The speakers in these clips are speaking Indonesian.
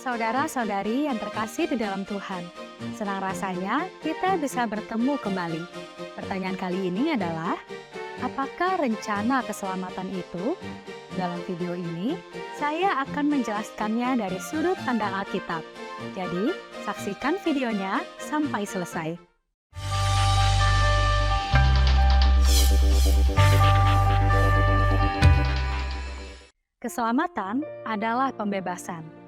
Saudara-saudari yang terkasih di dalam Tuhan, senang rasanya kita bisa bertemu kembali. Pertanyaan kali ini adalah, apakah rencana keselamatan itu? Dalam video ini, saya akan menjelaskannya dari sudut pandang Alkitab. Jadi, saksikan videonya sampai selesai. Keselamatan adalah pembebasan.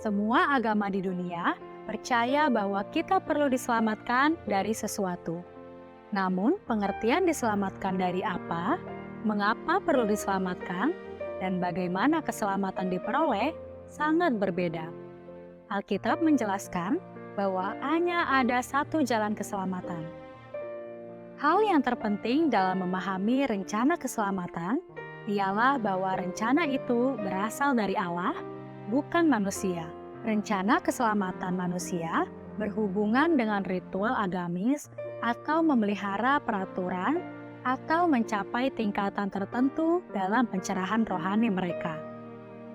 Semua agama di dunia percaya bahwa kita perlu diselamatkan dari sesuatu. Namun, pengertian diselamatkan dari apa, mengapa perlu diselamatkan, dan bagaimana keselamatan diperoleh sangat berbeda. Alkitab menjelaskan bahwa hanya ada satu jalan keselamatan. Hal yang terpenting dalam memahami rencana keselamatan ialah bahwa rencana itu berasal dari Allah, bukan manusia. Rencana keselamatan manusia berhubungan dengan ritual agamis atau memelihara peraturan atau mencapai tingkatan tertentu dalam pencerahan rohani mereka.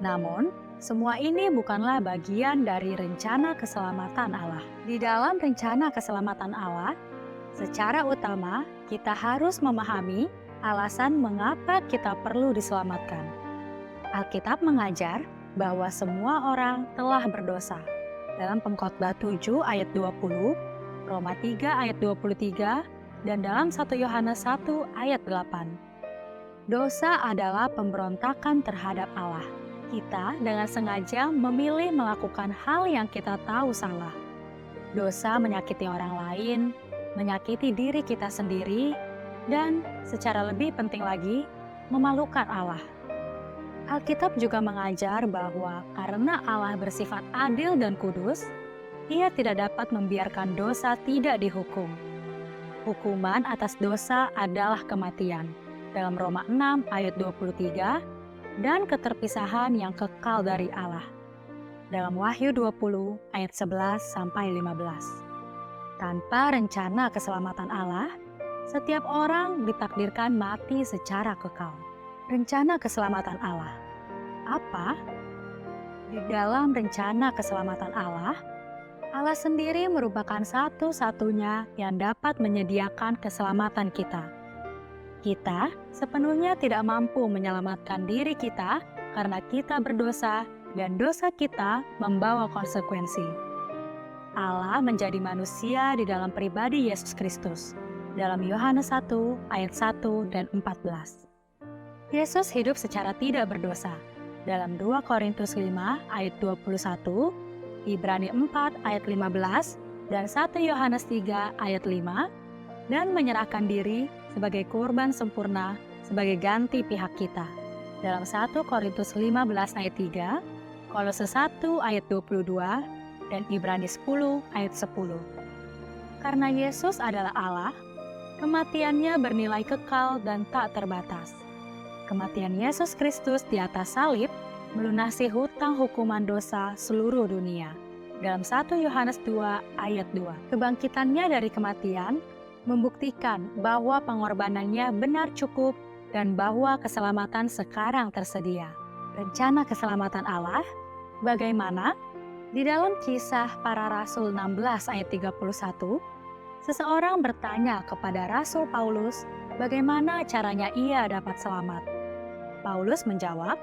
Namun, semua ini bukanlah bagian dari rencana keselamatan Allah. Di dalam rencana keselamatan Allah, secara utama kita harus memahami alasan mengapa kita perlu diselamatkan. Alkitab mengajar bahwa semua orang telah berdosa. Dalam Pengkhotbah 7 ayat 20, Roma 3 ayat 23, dan dalam 1 Yohanes 1 ayat 8. Dosa adalah pemberontakan terhadap Allah. Kita dengan sengaja memilih melakukan hal yang kita tahu salah. Dosa menyakiti orang lain, menyakiti diri kita sendiri, dan secara lebih penting lagi, memalukan Allah. Alkitab juga mengajar bahwa karena Allah bersifat adil dan kudus, Ia tidak dapat membiarkan dosa tidak dihukum. Hukuman atas dosa adalah kematian, dalam Roma 6 ayat 23, dan keterpisahan yang kekal dari Allah, dalam Wahyu 20 ayat 11-15. Tanpa rencana keselamatan Allah, setiap orang ditakdirkan mati secara kekal. Rencana keselamatan Allah. Apa? Di dalam rencana keselamatan Allah, Allah sendiri merupakan satu-satunya yang dapat menyediakan keselamatan kita. Kita sepenuhnya tidak mampu menyelamatkan diri kita karena kita berdosa dan dosa kita membawa konsekuensi. Allah menjadi manusia di dalam pribadi Yesus Kristus. Dalam Yohanes 1 ayat 1 dan 14. Yesus hidup secara tidak berdosa. Dalam 2 Korintus 5 ayat 21, Ibrani 4 ayat 15, dan 1 Yohanes 3 ayat 5, dan menyerahkan diri sebagai korban sempurna sebagai ganti pihak kita. Dalam 1 Korintus 15 ayat 3, Kolose 1 ayat 22, dan Ibrani 10 ayat 10. Karena Yesus adalah Allah, kematiannya bernilai kekal dan tak terbatas. Kematian Yesus Kristus di atas salib melunasi hutang hukuman dosa seluruh dunia. Dalam 1 Yohanes 2 ayat 2. Kebangkitannya dari kematian membuktikan bahwa pengorbanannya benar cukup dan bahwa keselamatan sekarang tersedia. Rencana keselamatan Allah bagaimana? Di dalam Kisah Para Rasul 16 ayat 31, seseorang bertanya kepada Rasul Paulus bagaimana caranya ia dapat selamat. Paulus menjawab,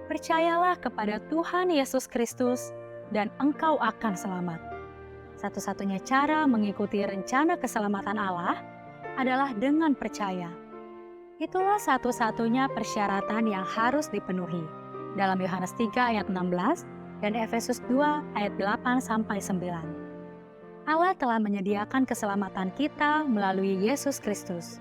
"Percayalah kepada Tuhan Yesus Kristus dan engkau akan selamat." Satu-satunya cara mengikuti rencana keselamatan Allah adalah dengan percaya. Itulah satu-satunya persyaratan yang harus dipenuhi. Dalam Yohanes 3 ayat 16 dan Efesus 2 ayat 8-9. Allah telah menyediakan keselamatan kita melalui Yesus Kristus.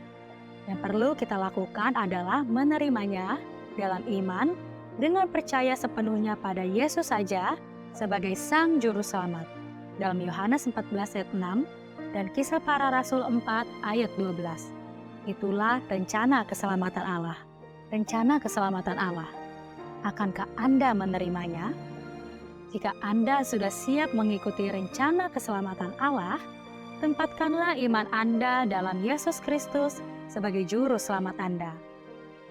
Yang perlu kita lakukan adalah menerimanya dalam iman dengan percaya sepenuhnya pada Yesus saja sebagai Sang Juru Selamat. Dalam Yohanes 14 ayat 6 dan Kisah Para Rasul 4 ayat 12. Itulah rencana keselamatan Allah. Rencana keselamatan Allah. Akankah Anda menerimanya? Jika Anda sudah siap mengikuti rencana keselamatan Allah, tempatkanlah iman Anda dalam Yesus Kristus sebagai juru selamat Anda.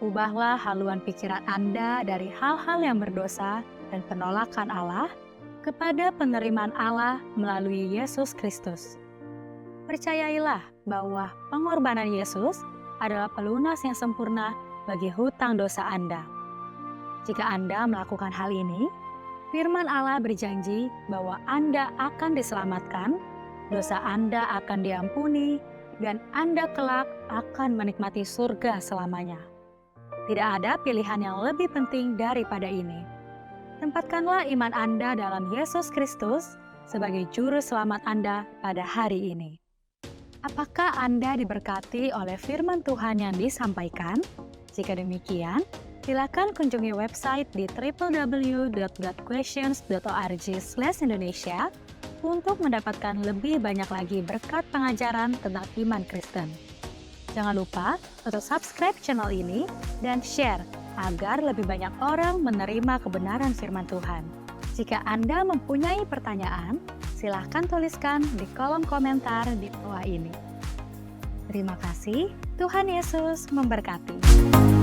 Ubahlah haluan pikiran Anda dari hal-hal yang berdosa dan penolakan Allah kepada penerimaan Allah melalui Yesus Kristus. Percayailah bahwa pengorbanan Yesus adalah pelunas yang sempurna bagi hutang dosa Anda. Jika Anda melakukan hal ini, firman Allah berjanji bahwa Anda akan diselamatkan, dosa Anda akan diampuni, dan Anda kelak akan menikmati surga selamanya. Tidak ada pilihan yang lebih penting daripada ini. Tempatkanlah iman Anda dalam Yesus Kristus sebagai juru selamat Anda pada hari ini. Apakah Anda diberkati oleh firman Tuhan yang disampaikan? Jika demikian, silakan kunjungi website di www.godquestions.org/Indonesia untuk mendapatkan lebih banyak lagi berkat pengajaran tentang iman Kristen. Jangan lupa untuk subscribe channel ini dan share agar lebih banyak orang menerima kebenaran firman Tuhan. Jika Anda mempunyai pertanyaan, silakan tuliskan di kolom komentar di bawah ini. Terima kasih, Tuhan Yesus memberkati.